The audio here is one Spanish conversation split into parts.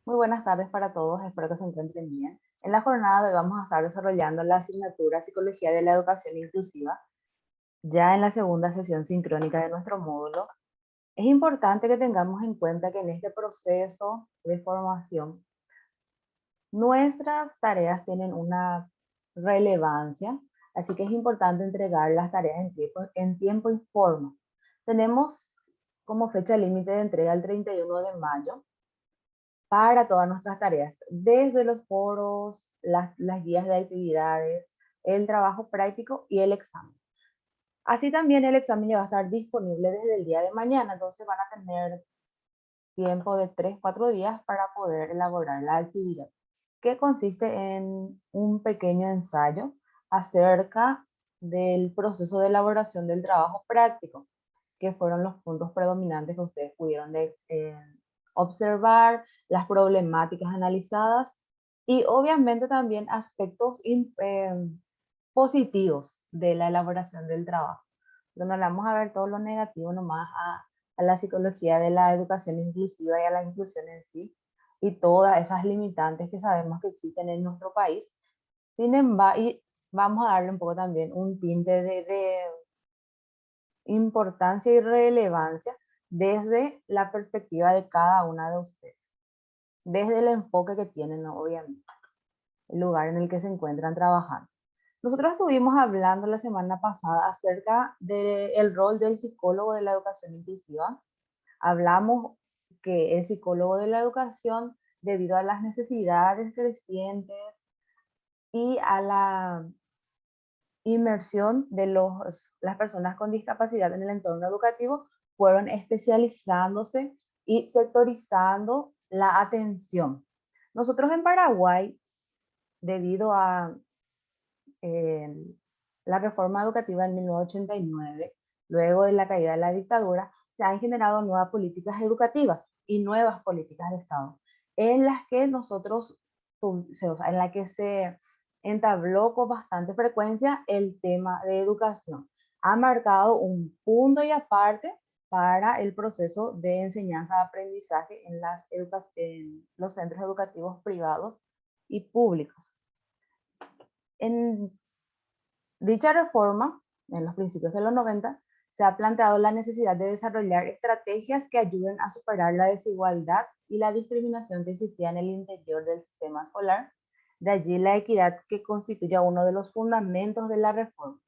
Muy buenas tardes para todos, espero que se encuentren bien. En la jornada de hoy vamos a estar desarrollando la asignatura Psicología de la Educación Inclusiva, ya en la segunda sesión sincrónica de nuestro módulo. Es importante que tengamos en cuenta que en este proceso de formación, nuestras tareas tienen una relevancia, así que es importante entregar las tareas en tiempo y forma. Tenemos como fecha límite de entrega el 31 de mayo para todas nuestras tareas, desde los foros, las guías de actividades, el trabajo práctico y el examen. Así también el examen ya va a estar disponible desde el día de mañana, entonces van a tener tiempo de 3, 4 días para poder elaborar la actividad, que consiste en un pequeño ensayo acerca del proceso de elaboración del trabajo práctico, que fueron los puntos predominantes que ustedes pudieron observar, las problemáticas analizadas y obviamente también aspectos positivos de la elaboración del trabajo. Donde vamos a ver todo lo negativo nomás a la psicología de la educación inclusiva y a la inclusión en sí, y todas esas limitantes que sabemos que existen en nuestro país. Sin embargo, y vamos a darle un poco también un tinte de importancia y relevancia desde la perspectiva de cada una de ustedes, desde el enfoque que tienen, ¿no? Obviamente, el lugar en el que se encuentran trabajando. Nosotros estuvimos hablando la semana pasada acerca del rol del psicólogo de la educación inclusiva. Hablamos que el psicólogo de la educación, debido a las necesidades crecientes y a la inmersión de las personas con discapacidad en el entorno educativo, fueron especializándose y sectorizando la atención. Nosotros en Paraguay, debido a eh, la reforma educativa en 1989, luego de la caída de la dictadura, se han generado nuevas políticas educativas y nuevas políticas de Estado, en las que en la que se entabló con bastante frecuencia el tema de educación. Ha marcado un punto y aparte para el proceso de enseñanza-aprendizaje en los centros educativos privados y públicos. En dicha reforma, en los principios de los 90, se ha planteado la necesidad de desarrollar estrategias que ayuden a superar la desigualdad y la discriminación que existía en el interior del sistema escolar, de allí la equidad que constituye uno de los fundamentos de la reforma.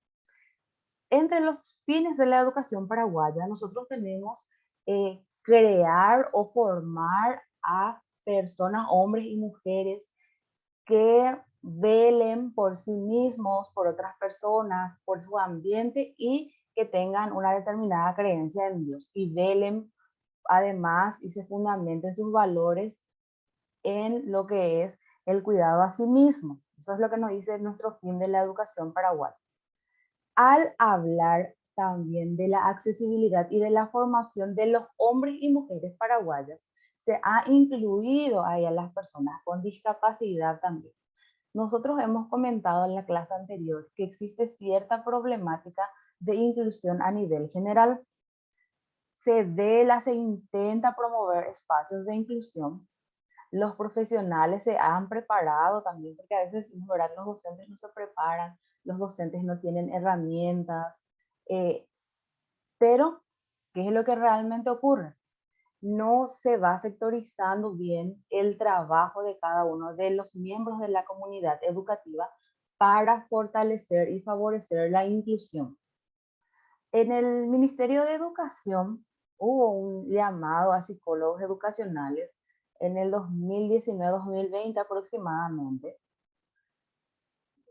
Entre los fines de la educación paraguaya, nosotros tenemos crear o formar a personas, hombres y mujeres, que velen por sí mismos, por otras personas, por su ambiente y que tengan una determinada creencia en Dios y velen además y se fundamenten sus valores en lo que es el cuidado a sí mismo. Eso es lo que nos dice nuestro fin de la educación paraguaya. Al hablar también de la accesibilidad y de la formación de los hombres y mujeres paraguayas, se ha incluido ahí a las personas con discapacidad también. Nosotros hemos comentado en la clase anterior que existe cierta problemática de inclusión a nivel general. Se intenta promover espacios de inclusión. Los profesionales se han preparado también, porque a veces, ¿verdad?, los docentes no se preparan, los docentes no tienen herramientas, eh, pero ¿qué es lo que realmente ocurre? No se va sectorizando bien el trabajo de cada uno de los miembros de la comunidad educativa para fortalecer y favorecer la inclusión. En el Ministerio de Educación hubo un llamado a psicólogos educacionales en el 2019-2020 aproximadamente.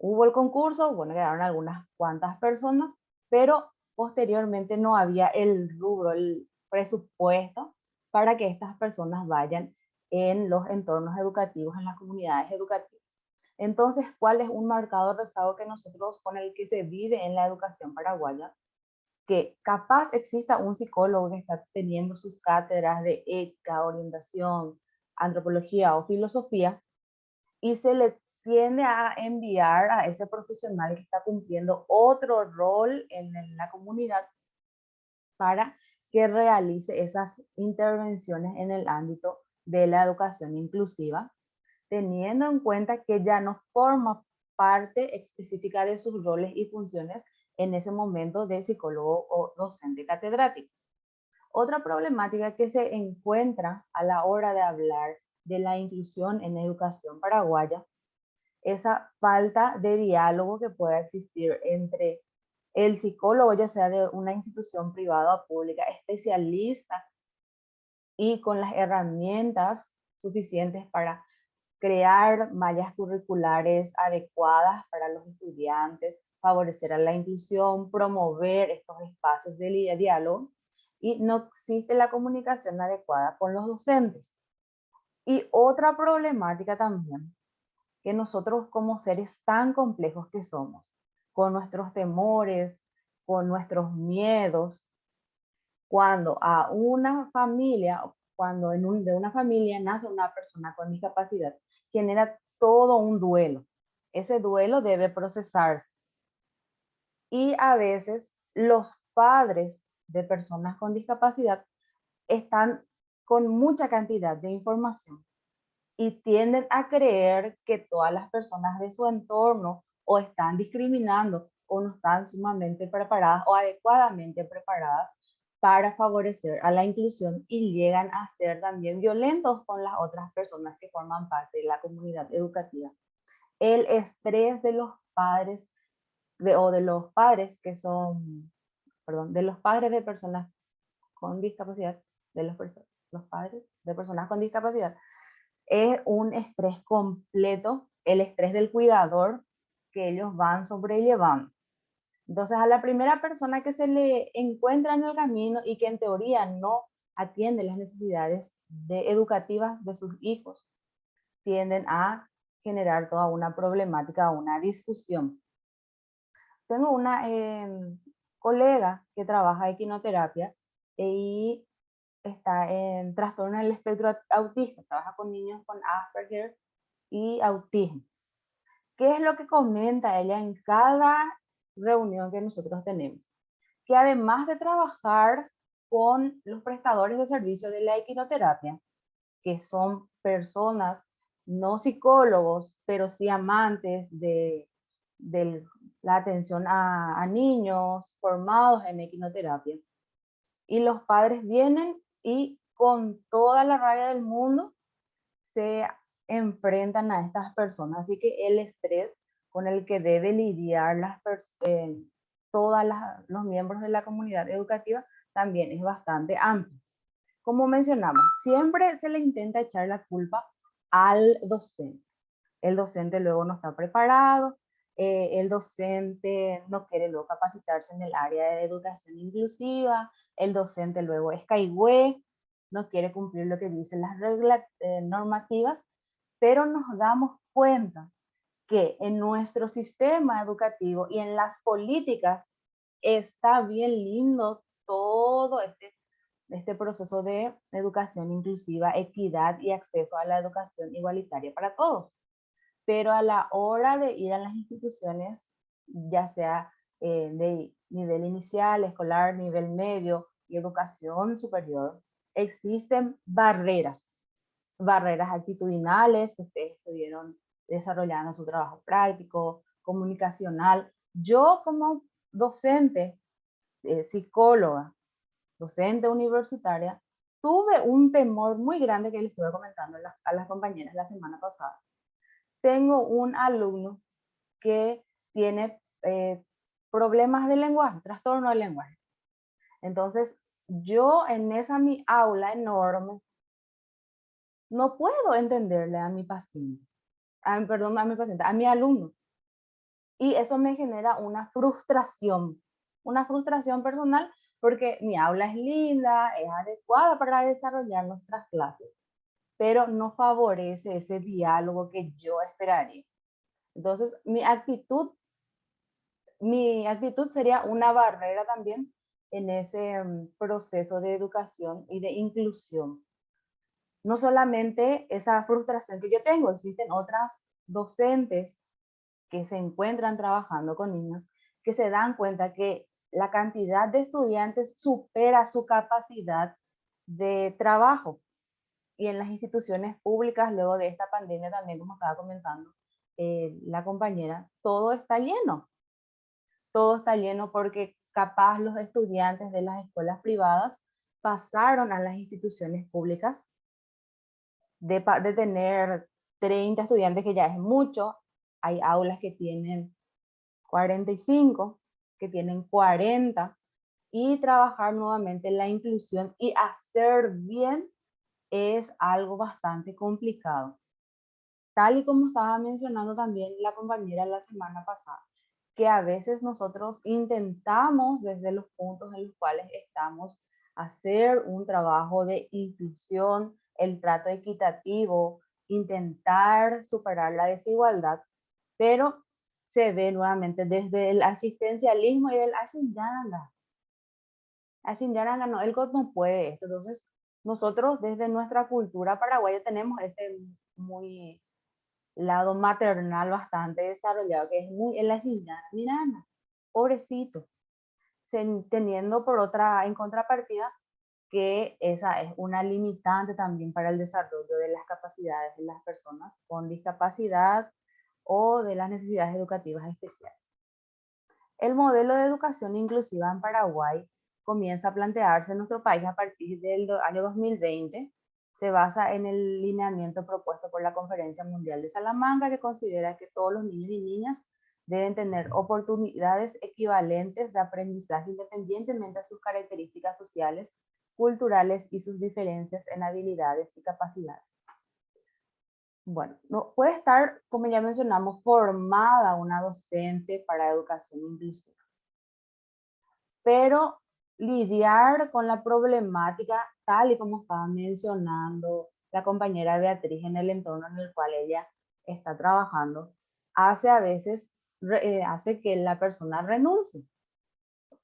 Hubo el concurso, bueno, quedaron algunas cuantas personas, pero posteriormente no había el rubro, el presupuesto para que estas personas vayan en los entornos educativos, en las comunidades educativas. Entonces, ¿cuál es un marcado rezago que nosotros, con el que se vive en la educación paraguaya? Que capaz exista un psicólogo que está teniendo sus cátedras de ética, orientación, antropología o filosofía, y se le tiende a enviar a ese profesional que está cumpliendo otro rol en la comunidad para que realice esas intervenciones en el ámbito de la educación inclusiva, teniendo en cuenta que ya no forma parte específica de sus roles y funciones en ese momento de psicólogo o docente catedrático. Otra problemática que se encuentra a la hora de hablar de la inclusión en educación paraguaya, esa falta de diálogo que pueda existir entre el psicólogo, ya sea de una institución privada o pública, especialista y con las herramientas suficientes para crear mallas curriculares adecuadas para los estudiantes, favorecer a la inclusión, promover estos espacios de diálogo, y no existe la comunicación adecuada con los docentes. Y otra problemática también, que nosotros como seres tan complejos que somos, con nuestros temores, con nuestros miedos, cuando a una familia, cuando de una familia nace una persona con discapacidad, genera todo un duelo. Ese duelo debe procesarse. Y a veces los padres de personas con discapacidad están con mucha cantidad de información y tienden a creer que todas las personas de su entorno o están discriminando o no están sumamente preparadas o adecuadamente preparadas para favorecer a la inclusión, y llegan a ser también violentos con las otras personas que forman parte de la comunidad educativa. El estrés de los padres o de los padres que son, perdón, de los padres de personas con discapacidad, de los padres de personas con discapacidad, es un estrés completo, el estrés del cuidador que ellos van sobrellevando. Entonces, a la primera persona que se le encuentra en el camino y que en teoría no atiende las necesidades educativas de sus hijos, tienden a generar toda una problemática, una discusión. Tengo una colega que trabaja equinoterapia y está en trastorno del espectro autista, trabaja con niños con Asperger y autismo. ¿Qué es lo que comenta ella en cada reunión que nosotros tenemos? Que además de trabajar con los prestadores de servicio de la equinoterapia, que son personas, no psicólogos, pero sí amantes de la atención a niños formados en equinoterapia, y los padres vienen y con toda la rabia del mundo se enfrentan a estas personas. Así que el estrés con el que deben lidiar todos los miembros de la comunidad educativa también es bastante amplio. Como mencionamos, siempre se le intenta echar la culpa al docente. El docente luego no está preparado, el docente no quiere luego capacitarse en el área de educación inclusiva, el docente luego es caigüe, no quiere cumplir lo que dicen las reglas normativas, pero nos damos cuenta que en nuestro sistema educativo y en las políticas está bien lindo todo este proceso de educación inclusiva, equidad y acceso a la educación igualitaria para todos. Pero a la hora de ir a las instituciones, ya sea de nivel inicial, escolar, nivel medio y educación superior, existen barreras actitudinales que ustedes estuvieron desarrollando su trabajo práctico, comunicacional. Yo como docente, psicóloga, docente universitaria, tuve un temor muy grande que les estuve comentando a las compañeras la semana pasada. Tengo un alumno que tiene problemas de lenguaje, trastorno del lenguaje. Entonces, yo en esa mi aula enorme no puedo entenderle a mi paciente, perdón, a mi paciente, a mi alumno. Y eso me genera una frustración personal, porque mi aula es linda, es adecuada para desarrollar nuestras clases, pero no favorece ese diálogo que yo esperaría. Entonces, mi actitud sería una barrera también en ese proceso de educación y de inclusión. No solamente esa frustración que yo tengo, existen otras docentes que se encuentran trabajando con niños que se dan cuenta que la cantidad de estudiantes supera su capacidad de trabajo, y en las instituciones públicas, luego de esta pandemia también, como estaba comentando la compañera, todo está lleno. Todo está lleno porque capaz los estudiantes de las escuelas privadas pasaron a las instituciones públicas de tener 30 estudiantes, que ya es mucho. Hay aulas que tienen 45, que tienen 40, y trabajar nuevamente en la inclusión y hacer bien es algo bastante complicado. Tal y como estaba mencionando también la compañera la semana pasada, que a veces nosotros intentamos desde los puntos en los cuales estamos hacer un trabajo de inclusión, el trato equitativo, intentar superar la desigualdad, pero se ve nuevamente desde el asistencialismo y del Ashinjanga. Ashinjanga no, el COT no puede esto. Entonces, nosotros desde nuestra cultura paraguaya tenemos ese muy lado maternal bastante desarrollado, que es muy el Ashinjanga, mira, pobrecito, teniendo por otra, en contrapartida, que esa es una limitante también para el desarrollo de las capacidades de las personas con discapacidad o de las necesidades educativas especiales. El modelo de educación inclusiva en Paraguay comienza a plantearse en nuestro país a partir del año 2020. Se basa en el lineamiento propuesto por la Conferencia Mundial de Salamanca, que considera que todos los niños y niñas deben tener oportunidades equivalentes de aprendizaje independientemente de sus características sociales, culturales y sus diferencias en habilidades y capacidades. Bueno, no, puede estar, como ya mencionamos, formada una docente para educación inclusiva, pero lidiar con la problemática, tal y como estaba mencionando la compañera Beatriz, en el entorno en el cual ella está trabajando, hace a veces, hace que la persona renuncie.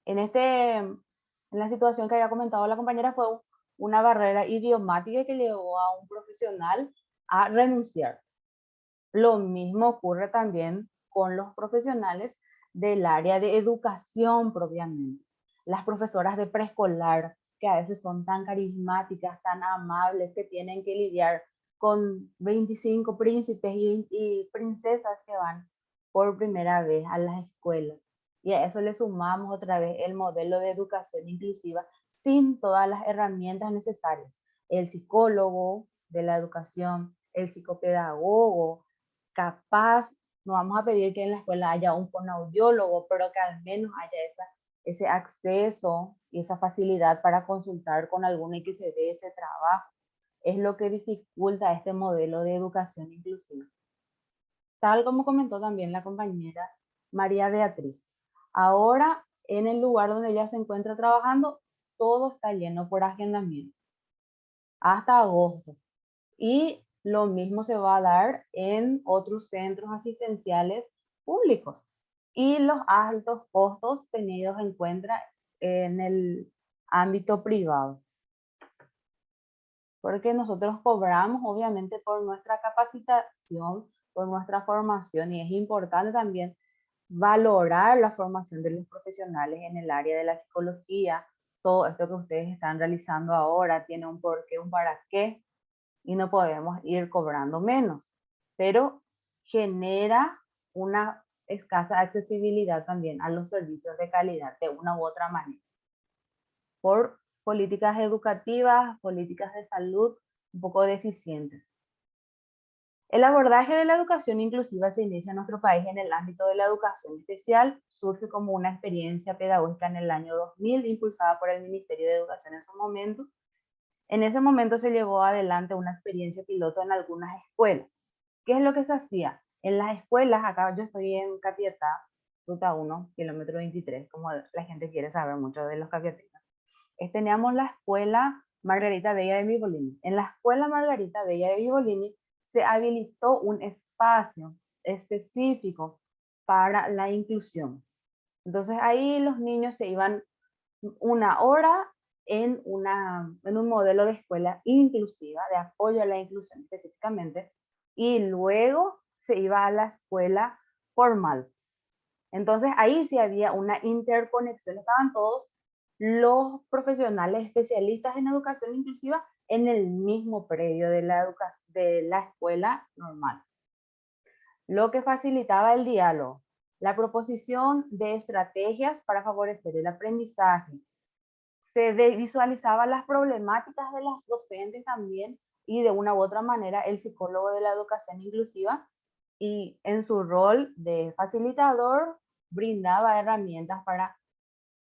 En la situación que había comentado la compañera, fue una barrera idiomática que llevó a un profesional a renunciar. Lo mismo ocurre también con los profesionales del área de educación propiamente. Las profesoras de preescolar, que a veces son tan carismáticas, tan amables, que tienen que lidiar con 25 príncipes y princesas que van por primera vez a las escuelas. Y a eso le sumamos otra vez el modelo de educación inclusiva sin todas las herramientas necesarias. El psicólogo de la educación, el psicopedagogo, capaz, no vamos a pedir que en la escuela haya un fonoaudiólogo, pero que al menos haya ese acceso y esa facilidad para consultar con alguno y que se dé ese trabajo. Es lo que dificulta este modelo de educación inclusiva. Tal como comentó también la compañera María Beatriz. Ahora, en el lugar donde ella se encuentra trabajando, todo está lleno por agendamiento, hasta agosto. Y lo mismo se va a dar en otros centros asistenciales públicos. Y los altos costos tenidos en cuenta en el ámbito privado. Porque nosotros cobramos obviamente por nuestra capacitación, por nuestra formación, y es importante también valorar la formación de los profesionales en el área de la psicología. Todo esto que ustedes están realizando ahora tiene un porqué, un para qué, y no podemos ir cobrando menos, pero genera una escasa accesibilidad también a los servicios de calidad de una u otra manera, por políticas educativas, políticas de salud un poco deficientes. El abordaje de la educación inclusiva se inicia en nuestro país en el ámbito de la educación especial. Surge como una experiencia pedagógica en el año 2000, impulsada por el Ministerio de Educación en su momento. En ese momento se llevó adelante una experiencia piloto en algunas escuelas. ¿Qué es lo que se hacía? En las escuelas, acá yo estoy en Capiatá, ruta 1, kilómetro 23, como la gente quiere saber mucho de los capiateños. Teníamos la escuela Margarita Bella de Vibolini. En la escuela Margarita Bella de Vibolini se habilitó un espacio específico para la inclusión. Entonces ahí los niños se iban una hora en un modelo de escuela inclusiva, de apoyo a la inclusión específicamente, y luego se iba a la escuela formal. Entonces ahí sí había una interconexión, estaban todos los profesionales especialistas en educación inclusiva en el mismo predio de de la escuela normal, lo que facilitaba el diálogo, la proposición de estrategias para favorecer el aprendizaje. Visualizaba las problemáticas de las docentes también y de una u otra manera el psicólogo de la educación inclusiva y en su rol de facilitador brindaba herramientas para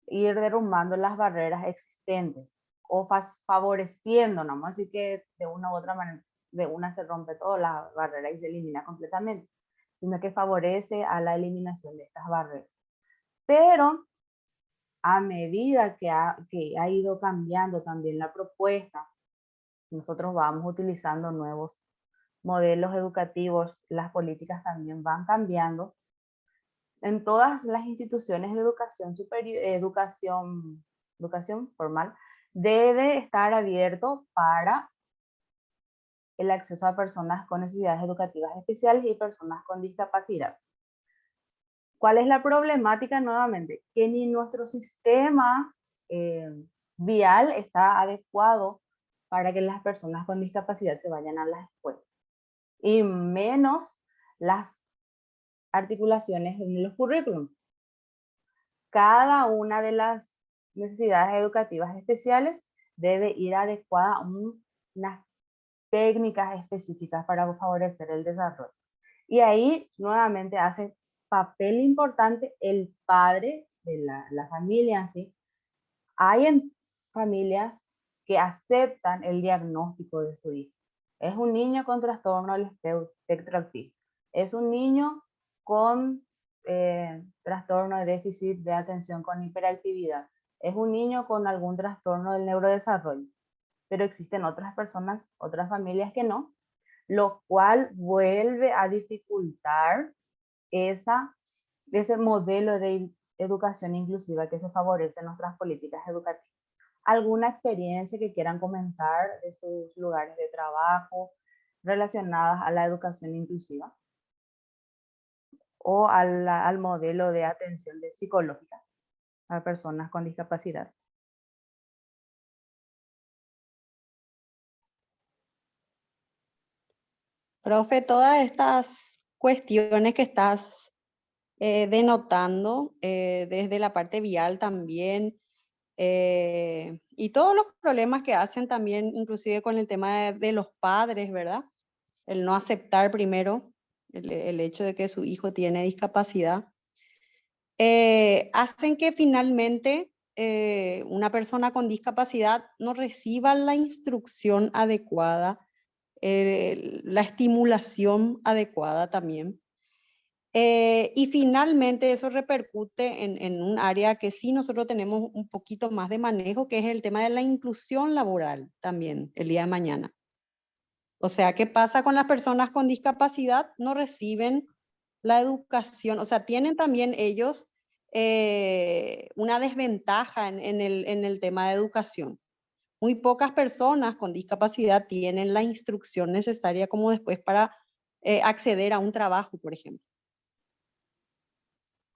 ir derrumbando las barreras existentes o favoreciendo, no vamos a decir que de una u otra manera, de una se rompe toda la barrera y se elimina completamente, sino que favorece a la eliminación de estas barreras. Pero a medida que ha ido cambiando también la propuesta, nosotros vamos utilizando nuevos modelos educativos, las políticas también van cambiando. En todas las instituciones de educación superior, educación formal, debe estar abierto para el acceso a personas con necesidades educativas especiales y personas con discapacidad. ¿Cuál es la problemática nuevamente? Que ni nuestro sistema vial está adecuado para que las personas con discapacidad se vayan a las escuelas. Y menos las articulaciones en los currículums. Cada una de las necesidades educativas especiales debe ir adecuada a unas técnicas específicas para favorecer el desarrollo. Y ahí nuevamente hace papel importante el padre de la familia, ¿sí? Hay familias que aceptan el diagnóstico de su hijo. Es un niño con trastorno del espectro autista. Es un niño con trastorno de déficit de atención con hiperactividad. Es un niño con algún trastorno del neurodesarrollo. Pero existen otras personas, otras familias que no, lo cual vuelve a dificultar ese modelo de educación inclusiva que se favorece en nuestras políticas educativas. ¿Alguna experiencia que quieran comentar de sus lugares de trabajo relacionadas a la educación inclusiva o al modelo de atención psicológica a personas con discapacidad? Profe, todas estas cuestiones que estás denotando, desde la parte vial también, y todos los problemas que hacen también, inclusive con el tema de los padres, ¿verdad? El no aceptar primero el hecho de que su hijo tiene discapacidad, hacen que finalmente una persona con discapacidad no reciba la instrucción adecuada, la estimulación adecuada también. Y finalmente eso repercute en un área que sí nosotros tenemos un poquito más de manejo, que es el tema de la inclusión laboral también el día de mañana. O sea, ¿qué pasa con las personas con discapacidad? No reciben la educación, o sea, tienen también ellos una desventaja en el tema de educación. Muy pocas personas con discapacidad tienen la instrucción necesaria como después para acceder a un trabajo, por ejemplo.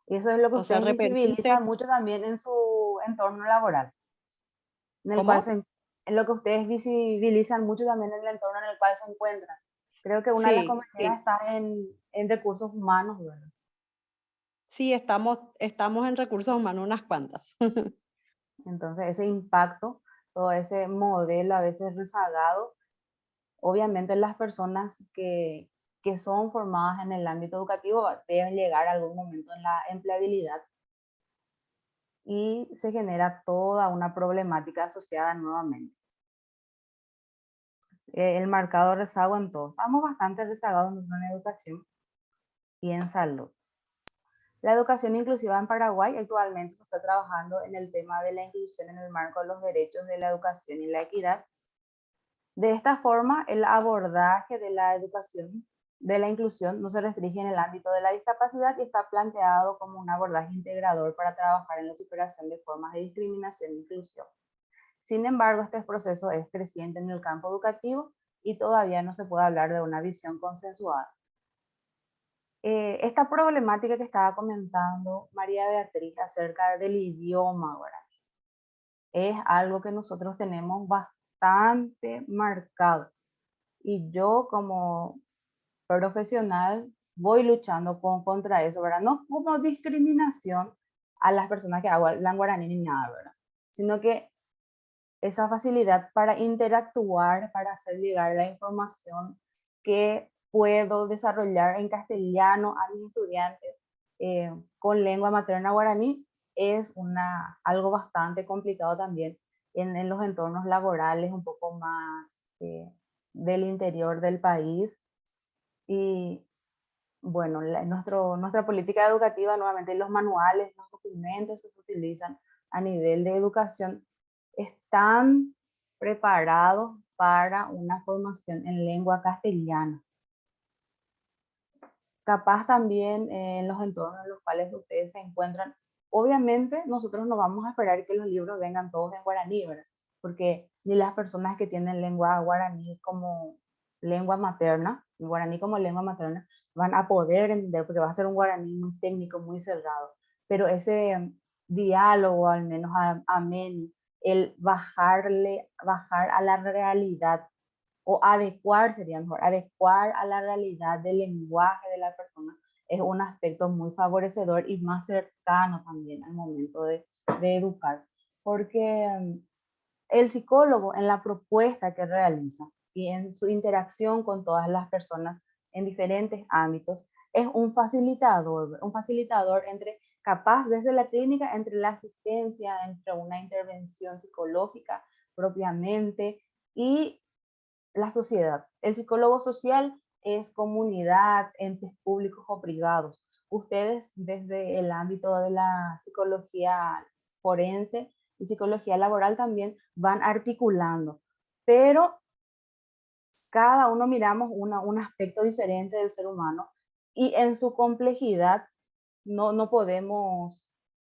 Y eso es lo que O sea, ustedes visibilizan repercute. mucho también en su entorno laboral, en el cual ¿Cómo? en lo que ustedes visibilizan mucho también en el entorno en el cual se encuentran. Creo que una de las Sí, compañeras sí. está en recursos humanos, ¿verdad? Sí, estamos en recursos humanos unas cuantas. Entonces ese impacto, todo ese modelo a veces rezagado, obviamente las personas que son formadas en el ámbito educativo deben llegar a algún momento en la empleabilidad y se genera toda una problemática asociada nuevamente. El marcado rezago en todo. Estamos bastante rezagados en educación y en salud. La educación inclusiva en Paraguay actualmente se está trabajando en el tema de la inclusión en el marco de los derechos de la educación y la equidad. De esta forma, el abordaje de la educación, de la inclusión, no se restringe en el ámbito de la discapacidad y está planteado como un abordaje integrador para trabajar en la superación de formas de discriminación e inclusión. Sin embargo, este proceso es creciente en el campo educativo y todavía no se puede hablar de una visión consensuada. Esta problemática que estaba comentando María Beatriz acerca del idioma, ¿verdad? Es algo que nosotros tenemos bastante marcado. Y yo como profesional voy luchando contra eso, ¿verdad? No como discriminación a las personas que hablan guaraní ni nada, ¿verdad? Sino que esa facilidad para interactuar, para hacer llegar la información que puedo desarrollar en castellano a mis estudiantes con lengua materna guaraní es algo bastante complicado también en los entornos laborales un poco más del interior del país. Y bueno, nuestra política educativa, nuevamente los manuales, los documentos que se utilizan a nivel de educación están preparados para una formación en lengua castellana. Capaz también en los entornos en los cuales ustedes se encuentran, obviamente nosotros no vamos a esperar que los libros vengan todos en guaraní, ¿verdad? Porque ni las personas que tienen lengua guaraní como lengua materna, guaraní como lengua materna, van a poder entender, porque va a ser un guaraní muy técnico, muy cerrado. Pero ese diálogo, al menos amén, el bajar a la realidad o adecuar, sería mejor, adecuar a la realidad del lenguaje de la persona es un aspecto muy favorecedor y más cercano también al momento de educar. Porque el psicólogo en la propuesta que realiza y en su interacción con todas las personas en diferentes ámbitos es un facilitador entre capaz desde la clínica, entre la asistencia, entre una intervención psicológica propiamente y la sociedad. El psicólogo social es comunidad, entes públicos o privados. Ustedes desde el ámbito de la psicología forense y psicología laboral también van articulando, pero cada uno miramos un aspecto diferente del ser humano y en su complejidad no podemos,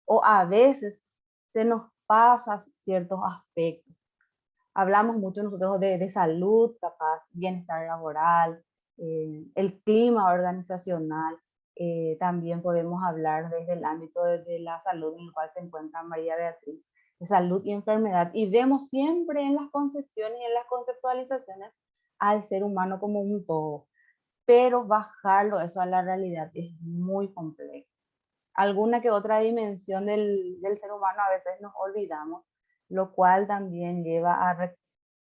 o a veces se nos pasa ciertos aspectos. Hablamos mucho nosotros de salud, capaz, bienestar laboral, el clima organizacional. También podemos hablar desde el ámbito de la salud en el cual se encuentra María Beatriz, de salud y enfermedad. Y vemos siempre en las concepciones y en las conceptualizaciones al ser humano como un todo. Pero bajarlo eso a la realidad es muy complejo. Alguna que otra dimensión del ser humano a veces nos olvidamos, lo cual también lleva a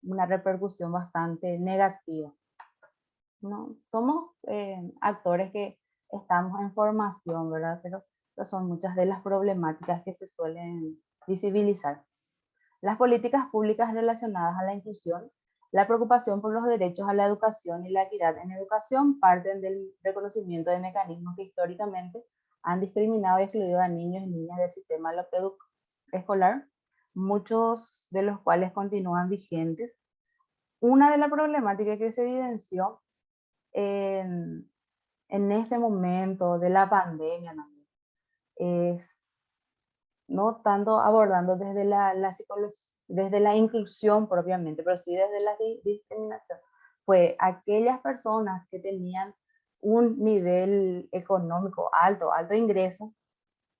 una repercusión bastante negativa, ¿no? Somos actores que estamos en formación, ¿verdad? Pero son muchas de las problemáticas que se suelen visibilizar. Las políticas públicas relacionadas a la inclusión, la preocupación por los derechos a la educación y la equidad en educación parten del reconocimiento de mecanismos que históricamente han discriminado y excluido a niños y niñas del sistema escolar, muchos de los cuales continúan vigentes. Una de las problemáticas que se evidenció en, en este momento de la pandemia, ¿no?, es no tanto abordando desde la psicología, desde la inclusión propiamente, pero sí desde la discriminación, fue aquellas personas que tenían un nivel económico alto, alto ingreso,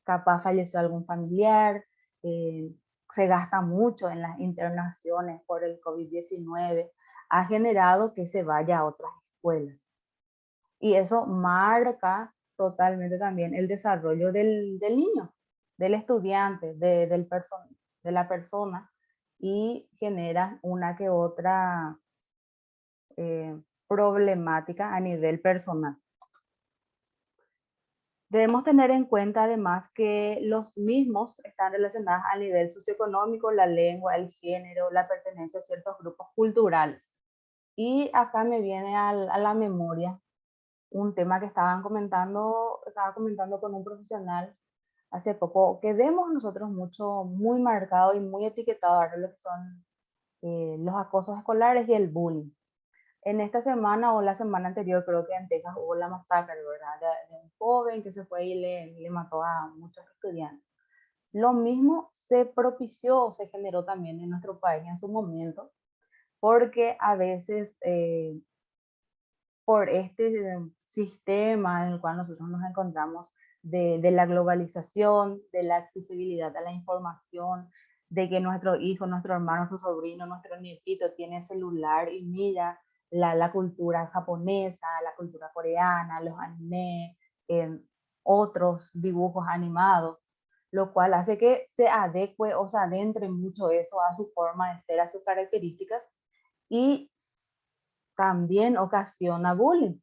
capaz falleció algún familiar, se gasta mucho en las internaciones por el COVID-19, ha generado que se vaya a otras escuelas. Y eso marca totalmente también el desarrollo del niño, del estudiante, de la persona, y genera una que otra problemática a nivel personal. Debemos tener en cuenta además que los mismos están relacionados a nivel socioeconómico, la lengua, el género, la pertenencia a ciertos grupos culturales. Y acá me viene a la memoria un tema que estaba comentando con un profesional hace poco, que vemos nosotros mucho, muy marcado y muy etiquetado ahora lo que son los acosos escolares y el bullying. En esta semana o la semana anterior creo que en Texas hubo la masacre, ¿verdad? De un joven que se fue y le mató a muchos estudiantes. Lo mismo se propició, se generó también en nuestro país en su momento, porque a veces por este sistema en el cual nosotros nos encontramos de la globalización, de la accesibilidad a la información, de que nuestro hijo, nuestro hermano, nuestro sobrino, nuestro nietito tiene celular y mira la cultura japonesa, la cultura coreana, los anime, otros dibujos animados, lo cual hace que se adecue o se adentre mucho eso a su forma de ser, a sus características, y también ocasiona bullying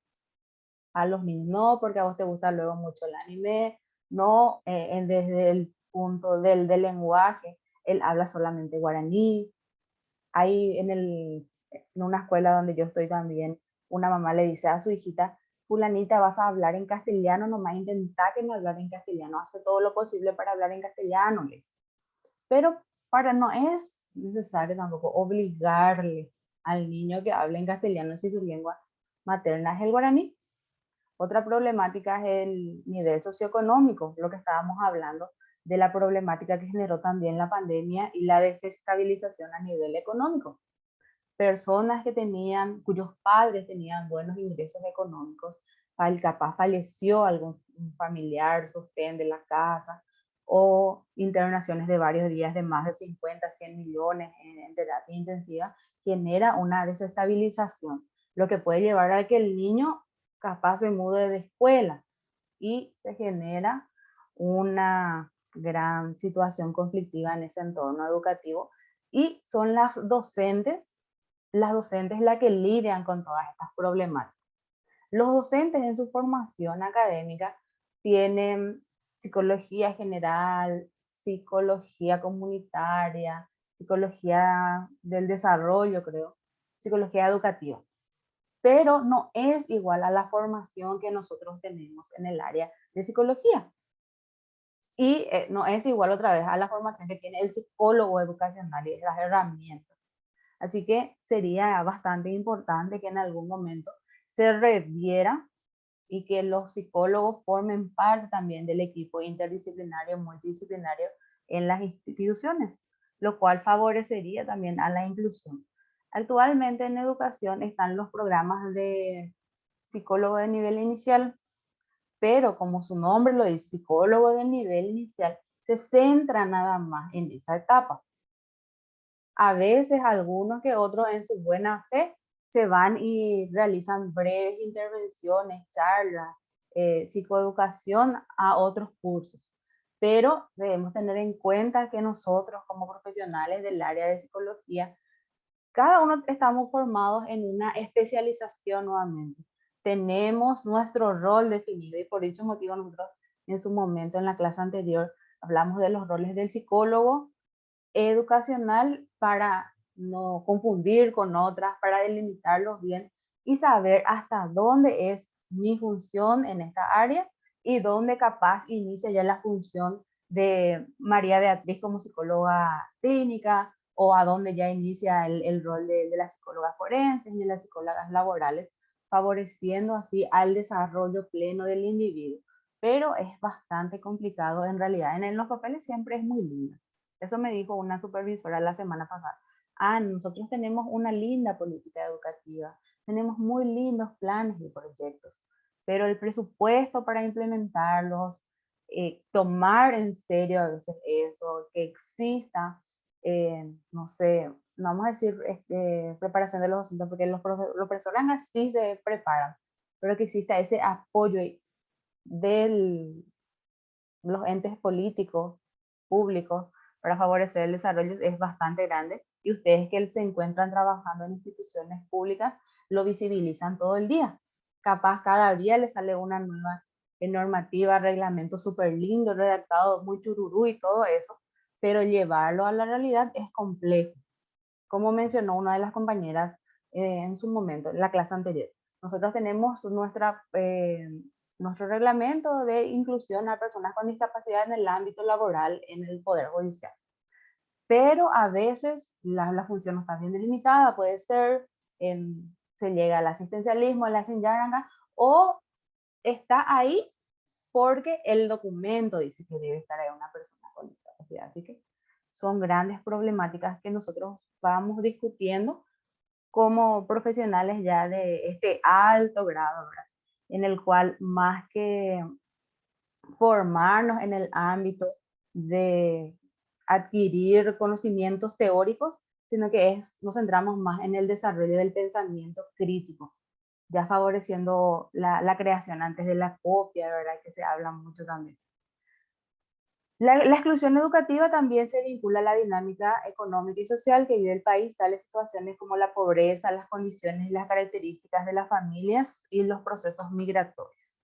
a los niños. No porque a vos te gusta luego mucho el anime, no desde el punto del lenguaje, él habla solamente guaraní. Hay en una escuela donde yo estoy también, una mamá le dice a su hijita, fulanita, vas a hablar en castellano, nomás intenta que no hablar en castellano, hace todo lo posible para hablar en castellano, les. Pero no es necesario tampoco obligarle al niño que hable en castellano si su lengua materna es el guaraní. Otra problemática es el nivel socioeconómico, lo que estábamos hablando de la problemática que generó también la pandemia y la desestabilización a nivel económico. Personas cuyos padres tenían buenos ingresos económicos, capaz falleció algún familiar, sostén de la casa, o internaciones de varios días de más de 50, 100 millones en terapia intensiva, genera una desestabilización, lo que puede llevar a que el niño capaz se mude de escuela y se genera una gran situación conflictiva en ese entorno educativo, y son las docentes las que lidian con todas estas problemáticas. Los docentes en su formación académica tienen psicología general, psicología comunitaria, psicología del desarrollo, creo, psicología educativa, pero no es igual a la formación que nosotros tenemos en el área de psicología. Y no es igual otra vez a la formación que tiene el psicólogo educacional y las herramientas. Así que sería bastante importante que en algún momento se reviera y que los psicólogos formen parte también del equipo interdisciplinario, multidisciplinario en las instituciones, lo cual favorecería también a la inclusión. Actualmente en educación están los programas de psicólogo de nivel inicial, pero como su nombre lo dice, psicólogo de nivel inicial, se centra nada más en esa etapa. A veces algunos que otros en su buena fe se van y realizan breves intervenciones, charlas, psicoeducación a otros cursos. Pero debemos tener en cuenta que nosotros como profesionales del área de psicología, cada uno estamos formados en una especialización nuevamente. Tenemos nuestro rol definido y por dicho motivo nosotros en su momento en la clase anterior hablamos de los roles del psicólogo educacional para no confundir con otras, para delimitarlos bien y saber hasta dónde es mi función en esta área y dónde capaz inicia ya la función de María Beatriz como psicóloga clínica, o a dónde ya inicia el rol de las psicólogas forenses y de las psicólogas laborales, favoreciendo así al desarrollo pleno del individuo. Pero es bastante complicado en realidad. En los papeles siempre es muy lindo. Eso me dijo una supervisora la semana pasada. Ah, nosotros tenemos una linda política educativa, tenemos muy lindos planes y proyectos, pero el presupuesto para implementarlos, tomar en serio a veces eso, que exista, no sé, no vamos a decir preparación de los docentes, porque los profesores así se preparan, pero que exista ese apoyo de los entes políticos, públicos, para favorecer el desarrollo es bastante grande, y ustedes que se encuentran trabajando en instituciones públicas lo visibilizan todo el día. Capaz cada día les sale una nueva normativa, reglamento súper lindo, redactado muy chururú y todo eso, pero llevarlo a la realidad es complejo. Como mencionó una de las compañeras en su momento, en la clase anterior, nosotros tenemos nuestro reglamento de inclusión a personas con discapacidad en el ámbito laboral en el Poder Judicial. Pero a veces la función no está bien delimitada, puede ser, se llega al asistencialismo, a la senyaranga, o está ahí porque el documento dice que debe estar ahí una persona con discapacidad. Así que son grandes problemáticas que nosotros vamos discutiendo como profesionales ya de este alto grado, ¿verdad? En el cual más que formarnos en el ámbito de adquirir conocimientos teóricos, sino que nos centramos más en el desarrollo del pensamiento crítico, ya favoreciendo la creación antes de la copia, ¿verdad? Que se habla mucho también. La exclusión educativa también se vincula a la dinámica económica y social que vive el país, tales situaciones como la pobreza, las condiciones y las características de las familias y los procesos migratorios.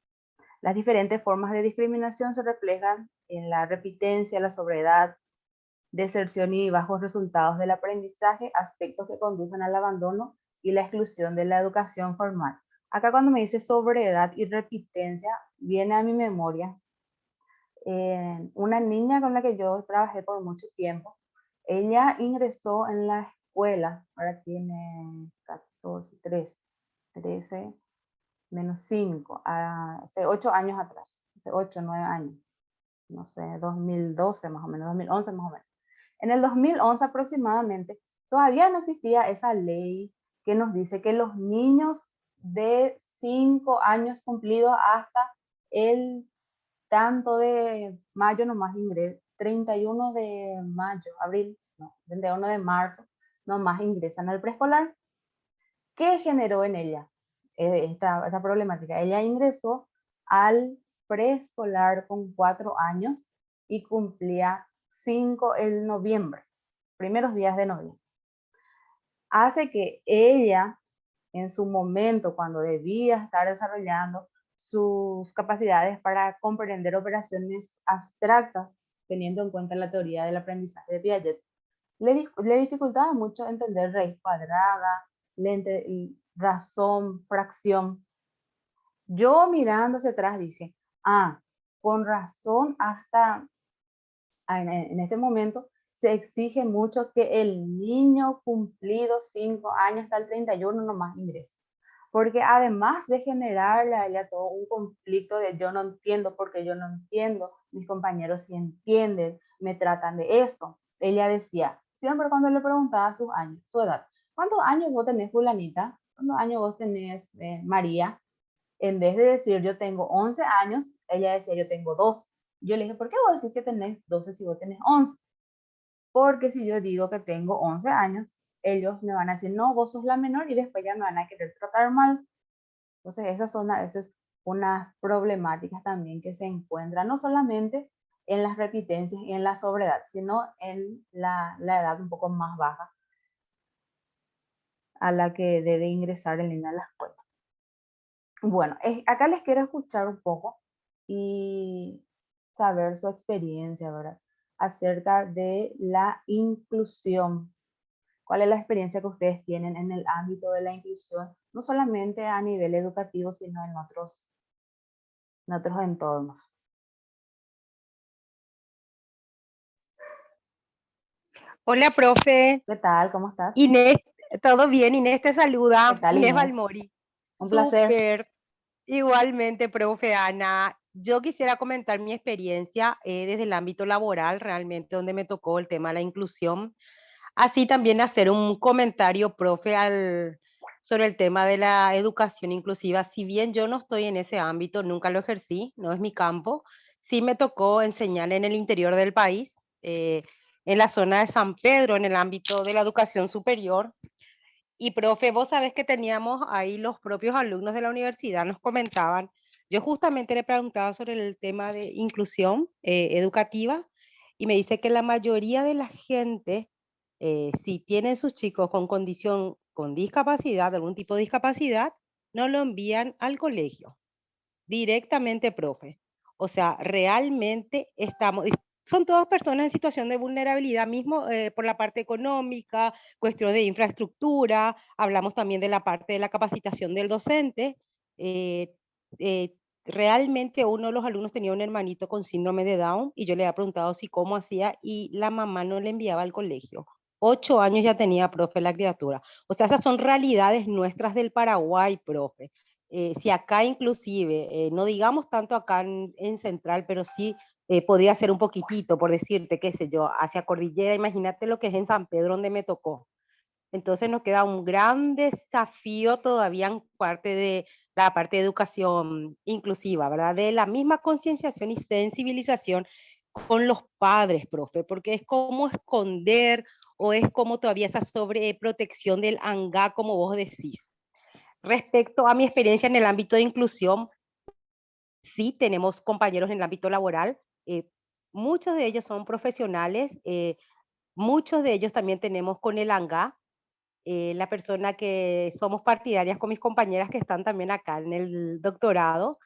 Las diferentes formas de discriminación se reflejan en la repitencia, la sobriedad, deserción y bajos resultados del aprendizaje, aspectos que conducen al abandono y la exclusión de la educación formal. Acá cuando me dice sobriedad y repitencia, viene a mi memoria una niña con la que yo trabajé por mucho tiempo. Ella ingresó en la escuela, ahora tiene 14, 13 menos 5, hace 8 años atrás, hace 8, 9 años, no sé, 2012 más o menos, 2011 más o menos. En el 2011 aproximadamente, todavía no existía esa ley que nos dice que los niños de 5 años cumplidos hasta el tanto de mayo nomás ingresan, 31 de mayo, abril, no, 31 de marzo, nomás ingresan al preescolar. ¿Qué generó en ella esta problemática? Ella ingresó al preescolar con 4 años y cumplía 5 en noviembre, primeros días de noviembre. Hace que ella, en su momento, cuando debía estar desarrollando sus capacidades para comprender operaciones abstractas, teniendo en cuenta la teoría del aprendizaje de Piaget, le dificultaba mucho entender raíz cuadrada, razón, fracción. Yo mirando hacia atrás dije, con razón hasta en este momento se exige mucho que el niño cumplido 5 años hasta el 31 nomás ingrese. Porque además de generarle a ella todo un conflicto de yo no entiendo porque yo no entiendo, mis compañeros sí entienden, me tratan de esto. Ella decía, siempre cuando le preguntaba sus años, su edad, ¿cuántos años vos tenés, fulanita? ¿Cuántos años vos tenés, María? En vez de decir yo tengo 11 años, ella decía yo tengo 12. Yo le dije, ¿por qué vos decís que tenés 12 si vos tenés 11? Porque si yo digo que tengo 11 años, ellos me van a decir, no, vos sos la menor y después ya me van a querer tratar mal. Entonces esas son a veces unas problemáticas también que se encuentran, no solamente en las repitencias y en la sobredad, sino en la edad un poco más baja a la que debe ingresar el niño a la escuela. Bueno, acá les quiero escuchar un poco y saber su experiencia, ¿verdad? Acerca de la inclusión. ¿Cuál es la experiencia que ustedes tienen en el ámbito de la inclusión? No solamente a nivel educativo, sino en otros entornos. Hola, profe. ¿Qué tal? ¿Cómo estás? Inés, ¿todo bien? Inés te ¿Qué saluda. tal, Inés Inés? Balmori. Un placer. Súper. Igualmente, profe Ana. Yo quisiera comentar mi experiencia desde el ámbito laboral, realmente, donde me tocó el tema de la inclusión. Así también hacer un comentario, profe, sobre el tema de la educación inclusiva. Si bien yo no estoy en ese ámbito, nunca lo ejercí, no es mi campo, sí me tocó enseñar en el interior del país, en la zona de San Pedro, en el ámbito de la educación superior. Y profe, vos sabés que teníamos ahí los propios alumnos de la universidad, nos comentaban, yo justamente le preguntaba sobre el tema de inclusión educativa y me dice que la mayoría de la gente, si tienen sus chicos con condición, con discapacidad, algún tipo de discapacidad, no lo envían al colegio, directamente, profe. O sea, realmente estamos, son todas personas en situación de vulnerabilidad mismo por la parte económica, cuestión de infraestructura, hablamos también de la parte de la capacitación del docente. eh, eh, Realmente uno de los alumnos tenía un hermanito con síndrome de Down y yo le había preguntado si cómo hacía y la mamá no le enviaba al colegio. 8 años ya tenía, profe, la criatura. O sea, esas son realidades nuestras del Paraguay, profe. Si acá inclusive, no digamos tanto acá en Central, pero sí podría ser un poquitito, por decirte, qué sé yo, hacia Cordillera, imagínate lo que es en San Pedro donde me tocó. Entonces nos queda un gran desafío todavía en parte de la parte de educación inclusiva, ¿verdad? De la misma concienciación y sensibilización con los padres, profe, porque es como esconder o es como todavía esa sobreprotección del anga, como vos decís. Respecto a mi experiencia en el ámbito de inclusión, sí tenemos compañeros en el ámbito laboral, muchos de ellos son profesionales, muchos de ellos también tenemos con el ANGA, la persona que somos partidarias con mis compañeras que están también acá en el doctorado,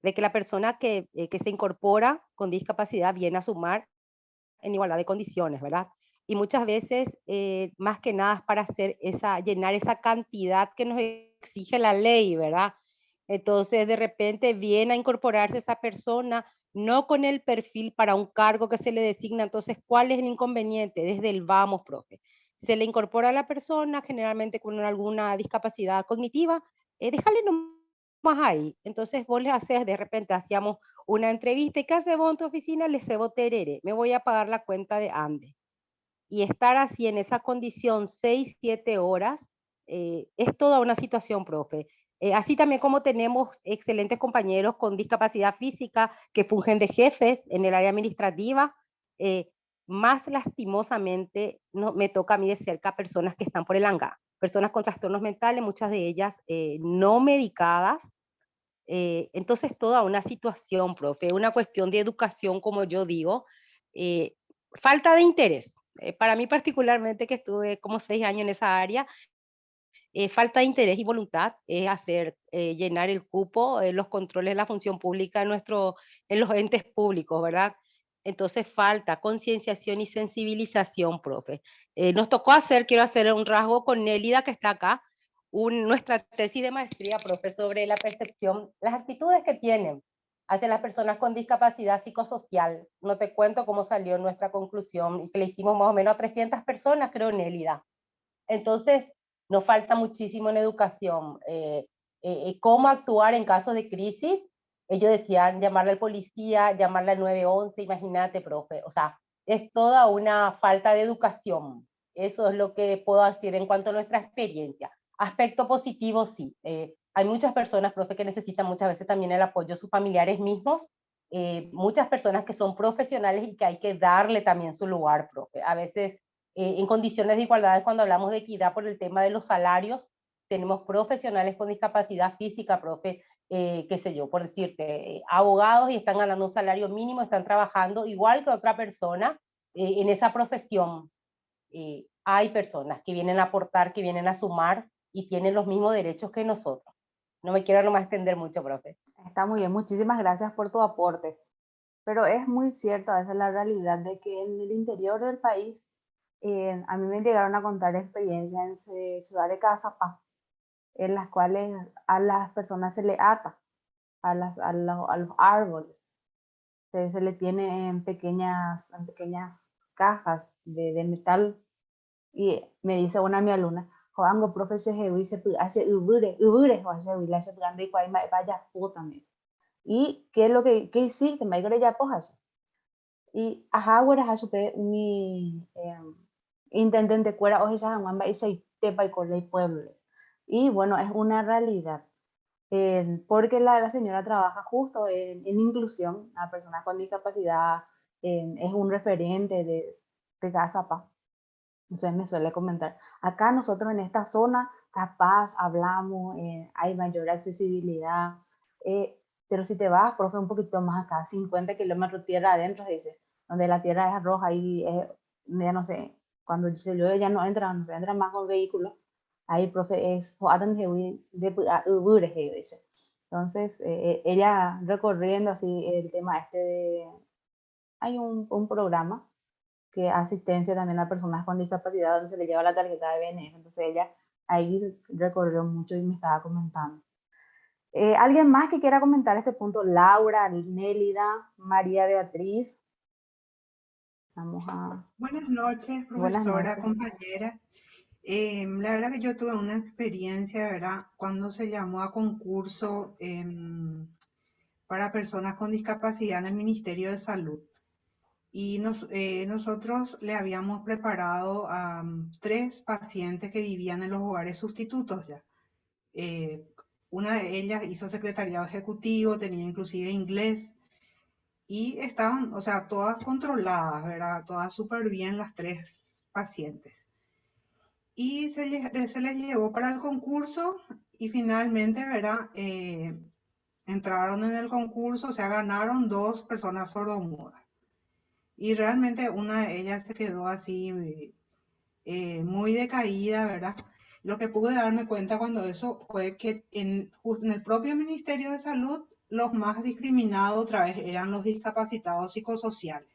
de que la persona que se incorpora con discapacidad viene a sumar en igualdad de condiciones, ¿verdad? Y muchas veces, más que nada, es para llenar esa cantidad que nos exige la ley, ¿verdad? Entonces, de repente viene a incorporarse esa persona, no con el perfil para un cargo que se le designa. Entonces, ¿cuál es el inconveniente? Desde el vamos, profe. Se le incorpora a la persona, generalmente con alguna discapacidad cognitiva, déjale nomás ahí. Entonces, vos le haces, de repente hacíamos una entrevista, ¿y qué hace vos en tu oficina? Le cebo terere, me voy a pagar la cuenta de Ande. Y estar así en esa condición 6, 7 horas, es toda una situación, profe. Así también como tenemos excelentes compañeros con discapacidad física que fungen de jefes en el área administrativa, más lastimosamente no, me toca a mí de cerca personas que están por el ANGA, personas con trastornos mentales, muchas de ellas no medicadas. Entonces, toda una situación, profe, una cuestión de educación, como yo digo, eh, falta de interés. Para mí particularmente, que estuve como 6 años en esa área, falta de interés y voluntad es llenar el cupo, los controles de la función pública en los entes públicos, ¿verdad? Entonces falta concienciación y sensibilización, profe. Quiero hacer un rasgo con Nélida, que está acá, nuestra tesis de maestría, profe, sobre la percepción, las actitudes que tienen hacia las personas con discapacidad psicosocial. No te cuento cómo salió nuestra conclusión y que le hicimos más o menos a 300 personas, creo, Nélida. Entonces, nos falta muchísimo en educación. Cómo actuar en casos de crisis. Ellos decían llamarle al policía, llamarle al 911, imagínate, profe. O sea, es toda una falta de educación. Eso es lo que puedo decir en cuanto a nuestra experiencia. Aspecto positivo, sí. Hay muchas personas, profe, que necesitan muchas veces también el apoyo de sus familiares mismos. Muchas personas que son profesionales y que hay que darle también su lugar, profe. A veces en condiciones de igualdad, cuando hablamos de equidad por el tema de los salarios, tenemos profesionales con discapacidad física, profe, qué sé yo, por decirte, abogados y están ganando un salario mínimo, están trabajando igual que otra persona en esa profesión. Hay personas que vienen a aportar, que vienen a sumar y tienen los mismos derechos que nosotros. No me quiero nomás extender mucho, profe. Está muy bien, muchísimas gracias por tu aporte. Pero es muy cierto, esa es la realidad de que en el interior del país, a mí me llegaron a contar experiencias en Ciudad de Cazapá, en las cuales a las personas se le ata a los árboles, se le tiene en pequeñas cajas de metal, y me dice una mi alumna, Joango, profe, se hace ubure, o hace huila, se grande y cual vaya puta me. ¿Y qué es lo que hiciste? Me dijo, ya pojas. Y ajá, güera, supe mi intendente cuera, o esa jamás y se tepa y con el pueblo. Y bueno, es una realidad. Porque la señora trabaja justo en inclusión a personas con discapacidad, es un referente de Gazapa. Entonces me suele comentar, acá nosotros en esta zona capaz hablamos, hay mayor accesibilidad, pero si te vas, profe, un poquito más acá, 50 kilómetros tierra adentro, dice, donde la tierra es roja y ya no sé, cuando se llueve ya no entran más con vehículos, ahí, profe, es dice. Entonces, ella recorriendo así el tema este hay un programa que asistencia también a personas con discapacidad donde se le lleva la tarjeta de BNF. Entonces ella ahí recorrió mucho y me estaba comentando. ¿Alguien más que quiera comentar este punto? Laura, Nélida, María Beatriz. Vamos a... Buenas noches, Buenas profesora, noches. compañera. La verdad que yo tuve una experiencia, ¿verdad? Cuando se llamó a concurso para personas con discapacidad en el Ministerio de Salud. Y nosotros le habíamos preparado a 3 pacientes que vivían en los hogares sustitutos ya. Una de ellas hizo secretariado ejecutivo, tenía inclusive inglés. y estaban, o sea, todas controladas, ¿verdad? Todas súper bien las 3 pacientes. Y se les llevó para el concurso y finalmente, ¿verdad? Entraron en el concurso, o sea, ganaron 2 personas sordomudas. Y realmente una de ellas se quedó así muy decaída, ¿verdad? Lo que pude darme cuenta cuando eso fue que en el propio Ministerio de Salud los más discriminados otra vez eran los discapacitados psicosociales.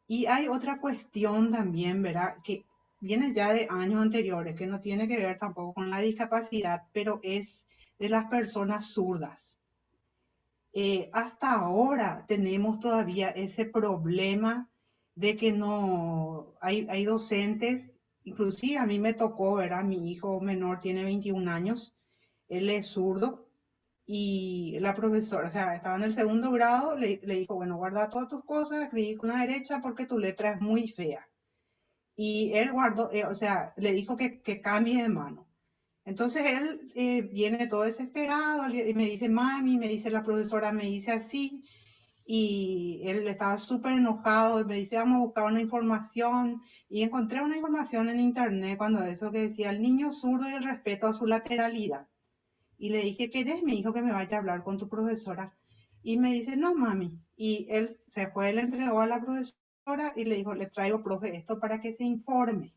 Y hay otra cuestión también, ¿verdad? Que viene ya de años anteriores, que no tiene que ver tampoco con la discapacidad, pero es de las personas zurdas. Hasta ahora tenemos todavía ese problema de que no hay docentes, inclusive a mí me tocó, ¿verdad? Mi hijo menor tiene 21 años, él es zurdo y la profesora, o sea, estaba en el segundo grado, le dijo, bueno, guarda todas tus cosas, escribí con la derecha porque tu letra es muy fea. Y él guardó, o sea, le dijo que cambie de mano. Entonces él viene todo desesperado y me dice, mami, me dice la profesora, me dice así, y él estaba súper enojado y me dice, vamos a buscar una información, y encontré una información en internet cuando eso que decía, el niño zurdo y el respeto a su lateralidad. Y le dije, ¿querés? Me dijo que me vaya a hablar con tu profesora. Y me dice, no, mami. Y él se fue, le entregó a la profesora y le dijo, le traigo, profe, esto para que se informe.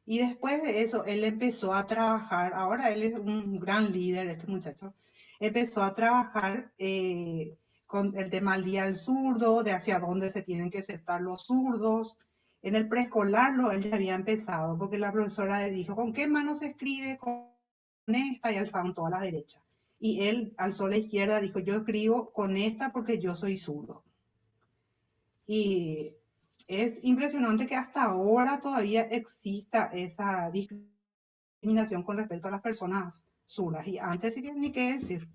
Y después de eso, él empezó a trabajar, ahora él es un gran líder, este muchacho, empezó a trabajar con el tema del día del zurdo, de hacia dónde se tienen que sentar los zurdos. En el preescolar él ya había empezado, porque la profesora le dijo, ¿con qué mano se escribe? Con esta, y alzaron toda la derecha. Y él alzó la izquierda, dijo, yo escribo con esta porque yo soy zurdo. Y es impresionante que hasta ahora todavía exista esa discriminación con respecto a las personas zurdas. Y antes sí que ni qué decir.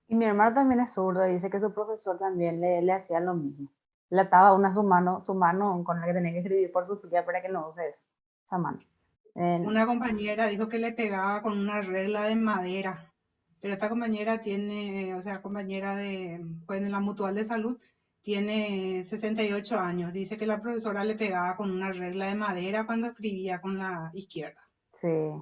Y mi hermano también es zurdo y dice que su profesor también le hacía lo mismo. Le ataba su mano con la que tenía que escribir por su silla para que no use esa mano. Una compañera dijo que le pegaba con una regla de madera, pero esta compañera tiene, o sea, compañera de, pues en la Mutual de Salud, tiene 68 años. Dice que la profesora le pegaba con una regla de madera cuando escribía con la izquierda. Sí,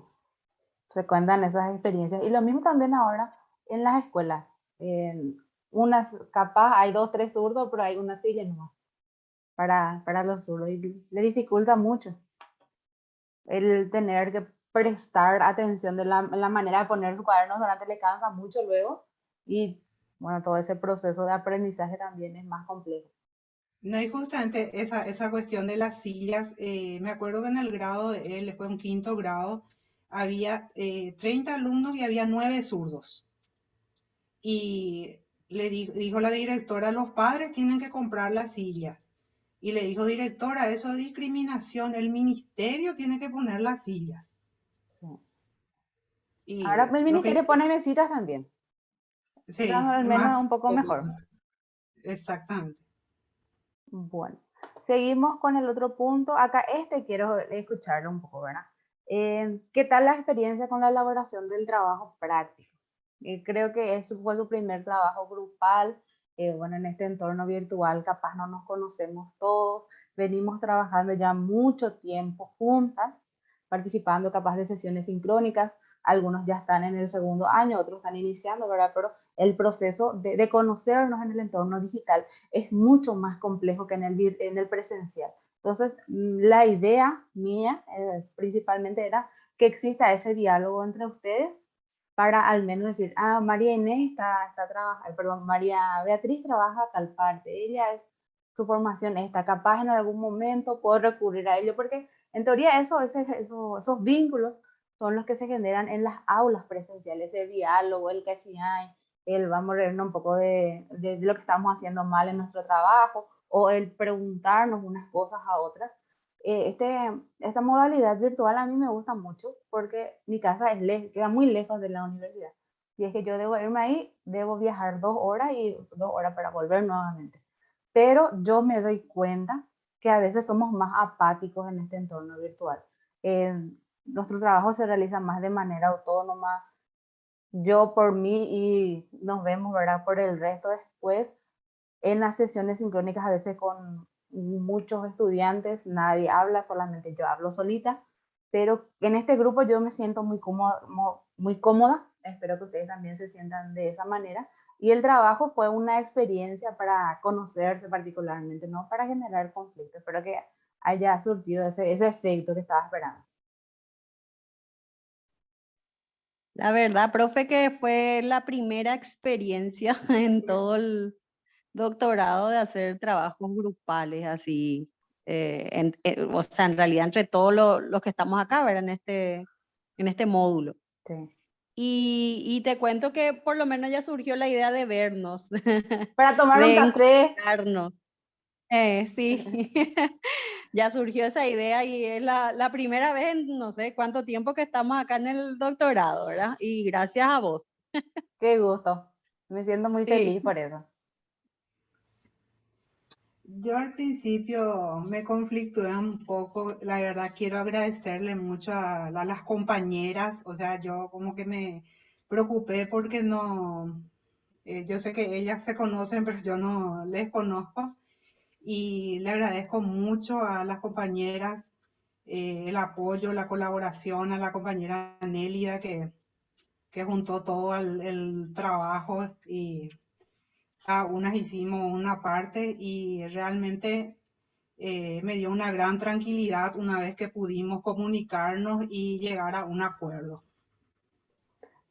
se cuentan esas experiencias. Y lo mismo también ahora en las escuelas. En unas, capaz hay 2, 3 zurdos, pero hay una silla nomás para los zurdos. Y le dificulta mucho el tener que prestar atención de la manera de poner su cuaderno durante le cansa mucho luego. Y bueno, todo ese proceso de aprendizaje también es más complejo. No, y justamente esa cuestión de las sillas, me acuerdo que en el grado de él, fue un quinto grado, había 30 alumnos y había 9 zurdos. Y dijo la directora, los padres tienen que comprar las sillas. Y le dijo, directora, eso es discriminación, el ministerio tiene que poner las sillas. Sí. Y Ahora el lo que ministerio pone mesitas también. Eso sí, al menos es más un poco mejor. exactamente. Bueno, seguimos con el otro punto. Acá quiero escucharlo un poco, ¿verdad? ¿Qué tal la experiencia con la elaboración del trabajo práctico? Creo que eso fue su primer trabajo grupal. Bueno, en este entorno virtual capaz no nos conocemos todos. Venimos trabajando ya mucho tiempo juntas, participando capaz de sesiones sincrónicas. Algunos ya están en el segundo año, otros están iniciando, ¿verdad? Pero el proceso de conocernos en el entorno digital es mucho más complejo que en el presencial. Entonces, la idea mía principalmente era que exista ese diálogo entre ustedes para al menos decir, ah, María Inés está trabajando, perdón, María Beatriz trabaja tal parte, ella es, su formación está, capaz en algún momento puedo recurrir a ello, porque en teoría esos vínculos son los que se generan en las aulas presenciales, ese diálogo, el cachiay, el vamos a reírnos un poco de lo que estamos haciendo mal en nuestro trabajo, o el preguntarnos unas cosas a otras. Esta modalidad virtual a mí me gusta mucho porque mi casa queda muy lejos de la universidad. Si es que yo debo irme ahí, debo viajar 2 horas y 2 horas para volver nuevamente. Pero yo me doy cuenta que a veces somos más apáticos en este entorno virtual. Nuestro trabajo se realiza más de manera autónoma, Yo por mí y nos vemos, ¿verdad? Por el resto después en las sesiones sincrónicas a veces con muchos estudiantes, nadie habla, solamente yo hablo solita, pero en este grupo yo me siento muy cómoda, espero que ustedes también se sientan de esa manera, y el trabajo fue una experiencia para conocerse particularmente, no para generar conflictos, espero que haya surtido ese efecto que estaba esperando. La verdad, profe, que fue la primera experiencia en todo el doctorado de hacer trabajos grupales, así, o sea, en realidad entre todos los que estamos acá, ¿verdad? En este módulo. Sí. Y te cuento que por lo menos ya surgió la idea de vernos, Para tomar un de café. encontrarnos. Sí, ya surgió esa idea y es la primera vez en no sé cuánto tiempo que estamos acá en el doctorado, ¿verdad? Y gracias a vos. Qué gusto, me siento muy Sí. feliz por eso. Yo al principio me conflictué un poco, la verdad quiero agradecerle mucho a las compañeras, o sea, yo como que me preocupé porque no, yo sé que ellas se conocen, pero yo no les conozco y le agradezco mucho a las compañeras el apoyo, la colaboración, a la compañera Nélida que juntó todo el trabajo y a unas hicimos una parte y realmente me dio una gran tranquilidad una vez que pudimos comunicarnos y llegar a un acuerdo.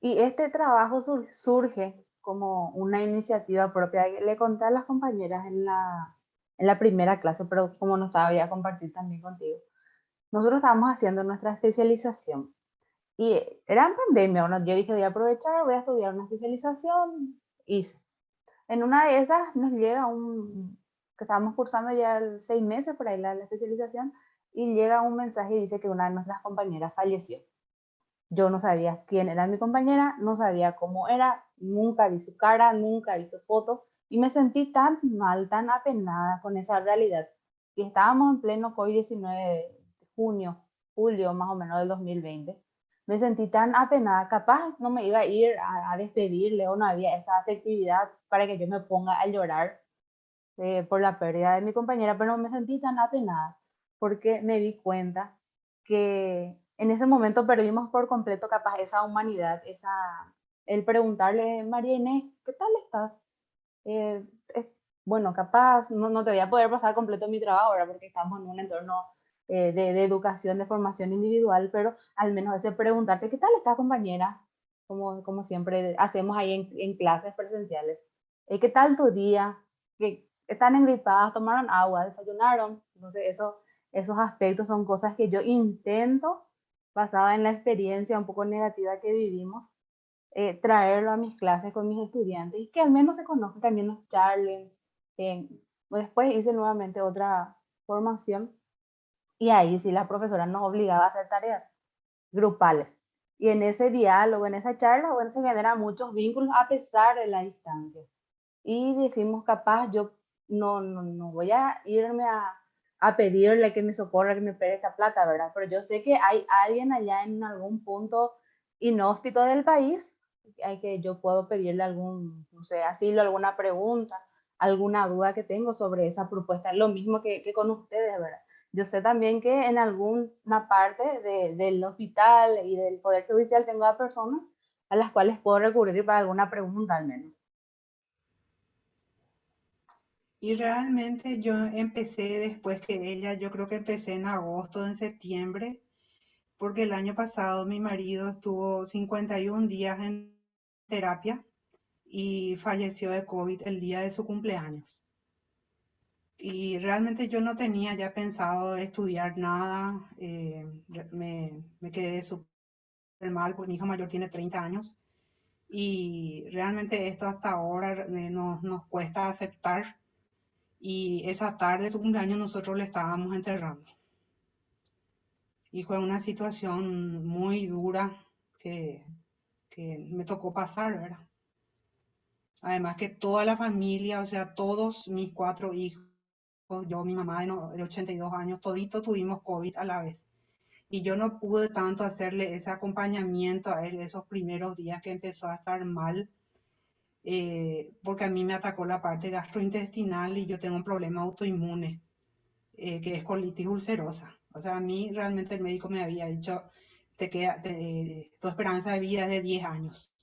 Y este trabajo surge como una iniciativa propia. Le conté a las compañeras en la primera clase, pero como no estaba, voy a compartir también contigo. Nosotros estábamos haciendo nuestra especialización y era en pandemia, ¿no? Yo dije, voy a aprovechar, voy a estudiar una especialización. Hice. En una de esas nos llega que estábamos cursando ya 6 meses por ahí la especialización, y llega un mensaje y dice que una de nuestras compañeras falleció. Yo no sabía quién era mi compañera, no sabía cómo era, nunca vi su cara, nunca vi su foto y me sentí tan mal, tan apenada con esa realidad. Y estábamos en pleno COVID-19 de junio, julio más o menos del 2020. Me sentí tan apenada, capaz no me iba a ir a despedirle o no había esa afectividad para que yo me ponga a llorar por la pérdida de mi compañera, pero me sentí tan apenada porque me di cuenta que en ese momento perdimos por completo capaz esa humanidad, el preguntarle, María Inés, ¿qué tal estás? Eh, bueno, capaz no te voy a poder pasar completo mi trabajo ahora porque estamos en un entorno de educación, de formación individual, pero al menos ese preguntarte, ¿qué tal está compañera? Como siempre hacemos ahí en clases presenciales. ¿Qué tal tu día? ¿Qué, están engripadas? ¿Tomaron agua? ¿Desayunaron? Entonces, esos aspectos son cosas que yo intento, basada en la experiencia un poco negativa que vivimos, traerlo a mis clases con mis estudiantes y que al menos se conozcan, también nos charlen. Después hice nuevamente otra formación y ahí sí la profesora nos obligaba a hacer tareas grupales. Y en ese diálogo, en esa charla, bueno, se generan muchos vínculos a pesar de la distancia. Y decimos, capaz, yo no voy a irme a pedirle que me socorra, que me pegue esta plata, ¿verdad? Pero yo sé que hay alguien allá en algún punto inhóspito del país, hay que yo puedo pedirle algún, no sé, asilo, alguna pregunta, alguna duda que tengo sobre esa propuesta, lo mismo que con ustedes, ¿verdad? Yo sé también que en alguna parte del hospital y del Poder Judicial tengo a personas a las cuales puedo recurrir para alguna pregunta al menos. Y realmente yo empecé después que ella, yo creo que empecé en agosto, en septiembre, porque el año pasado mi marido estuvo 51 días en terapia y falleció de COVID el día de su cumpleaños. Y realmente yo no tenía ya pensado estudiar nada, me quedé súper mal, porque mi hija mayor tiene 30 años y realmente esto hasta ahora nos cuesta aceptar y esa tarde de su cumpleaños nosotros le estábamos enterrando. Y fue una situación muy dura que, que me tocó pasar, ¿verdad? Además que toda la familia, o sea, todos mis 4 hijos, yo, mi mamá de 82 años, todito tuvimos COVID a la vez. y yo no pude tanto hacerle ese acompañamiento a él esos primeros días que empezó a estar mal, porque a mí me atacó la parte gastrointestinal y yo tengo un problema autoinmune, que es colitis ulcerosa. O sea, a mí realmente el médico me había dicho, tu esperanza de vida es de 10 años,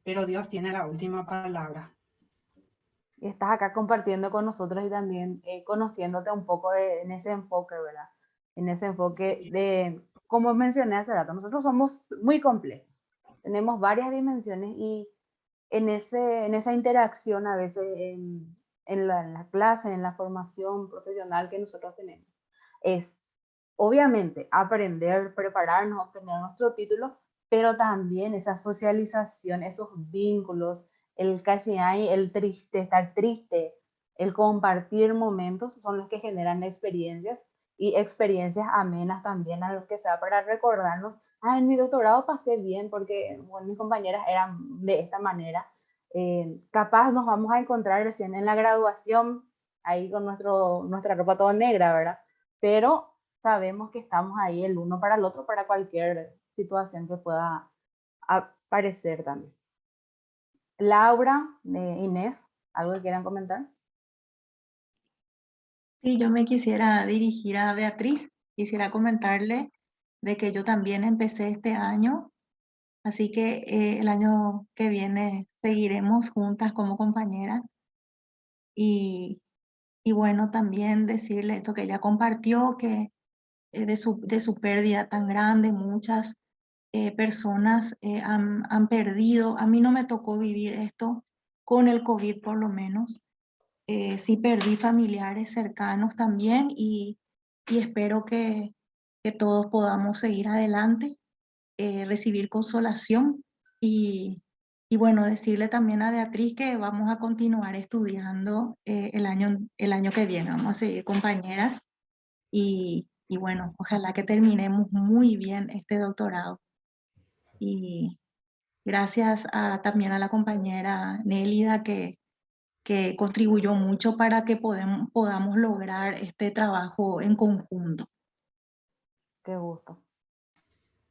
pero Dios tiene la última palabra. Y estás acá compartiendo con nosotros y también conociéndote un poco en ese enfoque, ¿verdad? En ese enfoque Sí, de, como mencioné hace rato, nosotros somos muy complejos, tenemos varias dimensiones y en esa interacción a veces en la clase, en la formación profesional que nosotros tenemos, es obviamente aprender, prepararnos, obtener nuestro título, pero también esa socialización, esos vínculos, el casi hay, el triste, estar triste, el compartir momentos son los que generan experiencias y experiencias amenas también a lo que sea para recordarnos, en mi doctorado pasé bien porque bueno, mis compañeras eran de esta manera. Capaz nos vamos a encontrar recién en la graduación, ahí con nuestra ropa toda negra, ¿verdad? Pero sabemos que estamos ahí el uno para el otro para cualquier situación que pueda aparecer también. Laura, Inés, ¿algo que quieran comentar? Sí, yo me quisiera dirigir a Beatriz. Quisiera comentarle de que yo también empecé este año, así que el año que viene seguiremos juntas como compañeras. Y, y bueno, también decirle esto que ella compartió, que de su pérdida tan grande, muchas personas han perdido. A mí no me tocó vivir esto con el COVID por lo menos. Sí perdí familiares cercanos también y espero que todos podamos seguir adelante, recibir consolación y bueno, decirle también a Beatriz que vamos a continuar estudiando el año que viene, vamos a seguir compañeras y bueno, ojalá que terminemos muy bien este doctorado. Y gracias también a la compañera Nélida que contribuyó mucho para que podamos lograr este trabajo en conjunto. Qué gusto.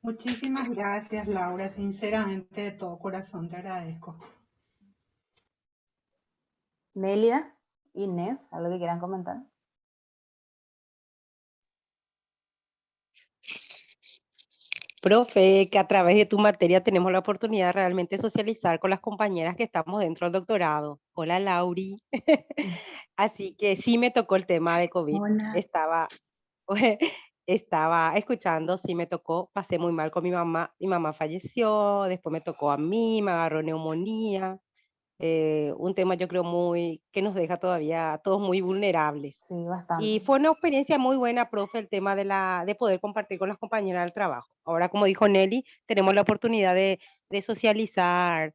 muchísimas gracias, Laura. Sinceramente, de todo corazón te agradezco. Nélida, Inés, ¿algo que quieran comentar? Profe, que a través de tu materia tenemos la oportunidad de realmente socializar con las compañeras que estamos dentro del doctorado. Hola, Lauri. Así que sí me tocó el tema de COVID. Hola. Estaba escuchando, sí me tocó, pasé muy mal con mi mamá falleció, después me tocó a mí, me agarró neumonía. Un tema yo creo muy, que nos deja todavía a todos muy vulnerables. Sí, Y bastante. fue una experiencia muy buena, profe, el tema de poder compartir con las compañeras del trabajo. Ahora, como dijo Nelly, tenemos la oportunidad de socializar,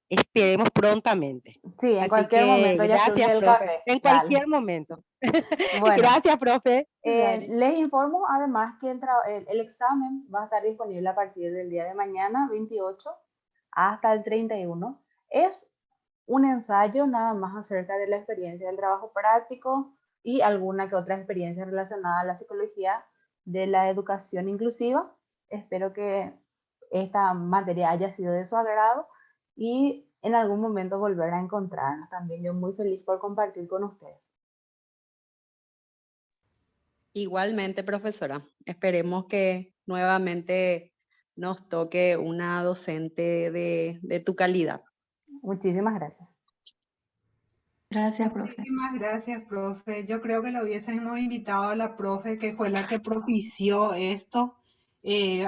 esperemos prontamente. Sí, en Así cualquier que momento ya surge gracias, el profe, café. en Dale. cualquier momento. Bueno, Gracias, profe. Dale. les informo además que el examen va a estar disponible a partir del día de mañana, 28, hasta el 31. Es un ensayo nada más acerca de la experiencia del trabajo práctico y alguna que otra experiencia relacionada a la psicología de la educación inclusiva. Espero que esta materia haya sido de su agrado y en algún momento volver a encontrarnos. También yo muy feliz por compartir con ustedes. Igualmente, profesora. Esperemos que nuevamente nos toque una docente de tu calidad. Muchísimas gracias. Gracias, profe. Muchísimas gracias, profe. Yo creo que lo hubiésemos invitado a la profe, que fue la que propició esto,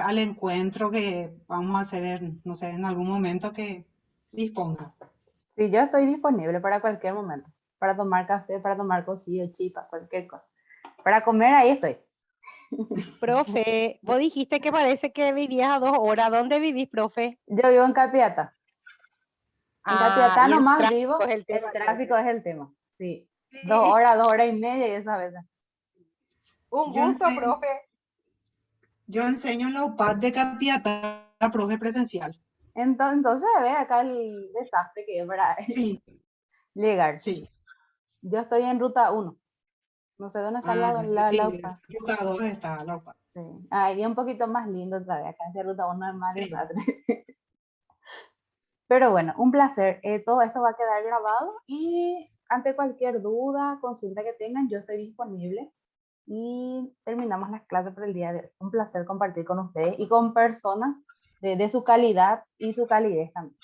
al encuentro que vamos a hacer, no sé, en algún momento que disponga. Sí, yo estoy disponible para cualquier momento, para tomar café, para tomar cocido, chipas, cualquier cosa. Para comer, ahí estoy. Profe, vos dijiste que parece que vivías a 2 horas. ¿Dónde vivís, profe? Yo vivo en Capiatá. En Capiatá Y el nomás tráfico vivo, es el el tema, tráfico entonces. es el tema. Sí, Sí. 2 horas y media y eso a veces. Un Yo gusto, enseño, profe. yo enseño en la UPAD de Capiatá, profe presencial. Entonces, ve acá el desastre que es para Sí, llegar. sí. Yo estoy en ruta 1. No sé dónde está Ah, la sí, UPA. ruta 2 está la UPAD. Sí. Ahí un poquito más lindo otra vez. Acá en Ruta 1 es más Sí. desastre. Pero bueno, un placer. Todo esto va a quedar grabado y ante cualquier duda, consulta que tengan, yo estoy disponible. Y terminamos las clases por el día de hoy. Un placer compartir con ustedes y con personas de su calidad y su calidez también.